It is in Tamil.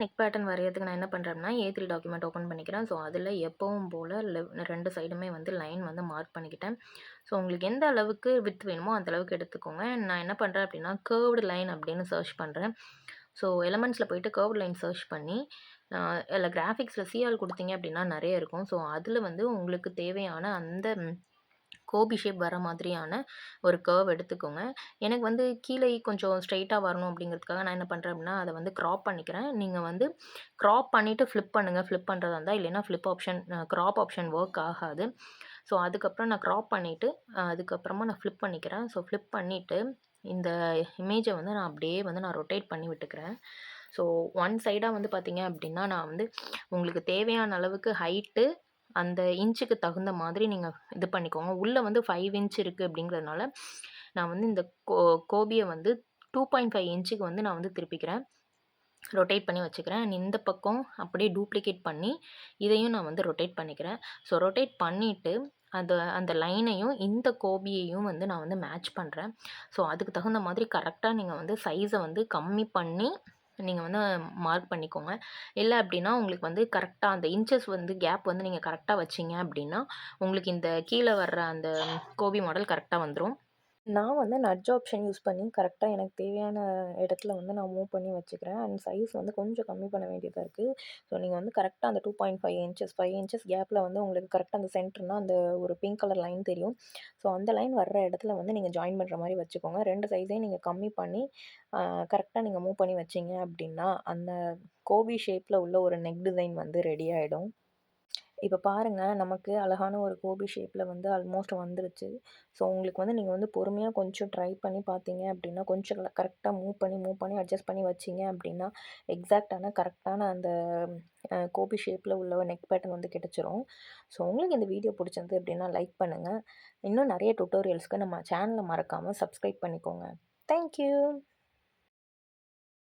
நெக் பேட்டர்ன் வரையறதுக்கு நான் என்ன பண்ணுறேன்னா, A3 டாக்குமெண்ட் ஓப்பன் பண்ணிக்கிறேன். ஸோ, அதில எப்பவும் போல 2 சைடுமே வந்து லைன் வந்து மார்க் பண்ணிக்கிட்டேன். ஸோ, உங்களுக்கு எந்த அளவுக்கு விட்த் வேணுமோ அந்த அளவுக்கு எடுத்துக்கோங்க. நான் என்ன பண்ணுறேன் அப்படின்னா, கர்வ்டு லைன் அப்படின்னு சர்ச் பண்ணுறேன். ஸோ, எலமெண்ட்ஸில போயிட்டு கர்வ்டு லைன் சர்ச் பண்ணி, அதில கிராஃபிக்ஸில சிஆல் குடுத்தீங்க அப்படின்னா நெறைய இருக்கும். ஸோ, அதில வந்து உங்களுக்கு தேவையான அந்த கோபி ஷேப் வர மாதிரியான ஒரு கர்வ் எடுத்துக்கோங்க. எனக்கு வந்து கீழ கொஞ்சம் ஸ்ட்ரெயிட்டா வரணும் அப்படிங்கிறதுக்காக நான் என்ன பண்றேன் அப்படின்னா, அத வந்து கிராப் பண்ணிக்கிறேன். நீங்க வந்து கிராப் பண்ணிட்டு ஃபிளிப் பண்ணுங்க. ஃபிளிப் பண்றதா இருந்தா, இல்லைன்னா flip option crop option work ஆகாது. ஸோ, அதுக்கப்புறம் நான் கிராப் பண்ணிட்டு, அதுக்கப்புறமா நான் ஃபிளிப் பண்ணிக்கிறேன். ஸோ, ஃபிளிப் பண்ணிட்டு, இந்த இமேஜ வந்து நான் அப்படியே வந்து நான் ரொட்டேட் பண்ணி விட்டுக்கிறேன். ஸோ, ஒன் சைடா வந்து பார்த்தீங்க அப்படின்னா, நான் வந்து உங்களுக்கு தேவையான அளவுக்கு ஹைட்டு அந்த இன்ச்சுக்கு தகுந்த மாதிரி நீங்க இது பண்ணிக்கோங்க. உள்ள வந்து 5 இன்ச் இருக்கு அப்படிங்கிறதுனால, நான் வந்து இந்த கோபிய வந்து 2.5 இன்ச்சுக்கு வந்து நான் வந்து திருப்பிக்கிறேன். ரொட்டேட் பண்ணி வச்சுக்கிறேன். அண்ட் இந்த பக்கம் அப்படியே டூப்ளிகேட் பண்ணி, இதையும் நான் வந்து ரொட்டேட் பண்ணிக்கிறேன். ஸோ ரொட்டேட் பண்ணிட்டு, அந்த லைனையும், இந்த கோபியையும் வந்து நான் வந்து மேட்ச் பண்றேன். ஸோ அதுக்கு தகுந்த மாதிரி கரெக்ட்டா நீங்க வந்து சைஸ வந்து கம்மி பண்ணி, நீங்க வந்து மார்க் பண்ணிக்கோங்க. இல்ல அப்படின்னா, உங்களுக்கு வந்து கரெக்ட்டா அந்த இன்ச்சஸ் வந்து கேப் வந்து நீங்க கரெக்ட்டா வச்சீங்க அப்படின்னா, உங்களுக்கு இந்த கீழ வர்ற அந்த கோபி மாடல் கரெக்ட்டா வந்துரும். நான் வந்து நட்ஜ் ஆப்ஷன் யூஸ் பண்ணி கரெக்ட்டா எனக்கு தேவையான இடத்துல வந்து நான் மூவ் பண்ணி வச்சுக்கிறேன். அண்ட் சைஸ் வந்து கொஞ்சம் கம்மி பண்ண வேண்டியதா இருக்கு. ஸோ நீங்க வந்து கரெக்ட்டா அந்த 2.5 இன்ச்சஸ் 5 இன்ச்சஸ் கேப்ல வந்து உங்களுக்கு கரெக்ட்டா அந்த சென்டர்னா அந்த ஒரு பிங்க் கலர் லைன் தெரியும். ஸோ அந்த லைன் வர்ற இடத்துல வந்து நீங்க ஜாயின் பண்ற மாரி வச்சுக்கோங்க. 2 சைஸையும் நீங்க கம்மி பண்ணி கரெக்ட்டா நீங்க மூவ் பண்ணி வச்சீங்க அப்டின்னா, அந்த கோபி ஷேப்ல உள்ள ஒரு நெக் டிசைன் வந்து ரெடி ஆயிடும். இப்ப பாருங்க, நமக்கு அழகான ஒரு கோபி ஷேப்ல வந்து ஆல்மோஸ்ட் வந்துருச்சு. ஸோ, உங்களுக்கு வந்து நீங்க வந்து பொறுமையா கொஞ்சம் ட்ரை பண்ணி பார்த்தீங்க அப்டின்னா, கொஞ்சம் கரெக்ட்டா மூவ் பண்ணி அட்ஜஸ்ட் பண்ணி வச்சீங்க அப்டின்னா, எக்ஸாக்ட்டான கரெக்ட்டான அந்த கோபி ஷேப்ல உள்ள நெக் பேட்டர்ன் வந்து கிடைச்சிரும். ஸோ, உங்களுக்கு இந்த வீடியோ புடிச்சிருந்தது அப்டின்னா லைக் பண்ணுங்க. இன்னும் நெறைய டுட்டோரியல்ஸ்க்கு நம்ம சேனல மறக்காம சப்ஸ்கிரைப் பண்ணிக்கோங்க. Thank you.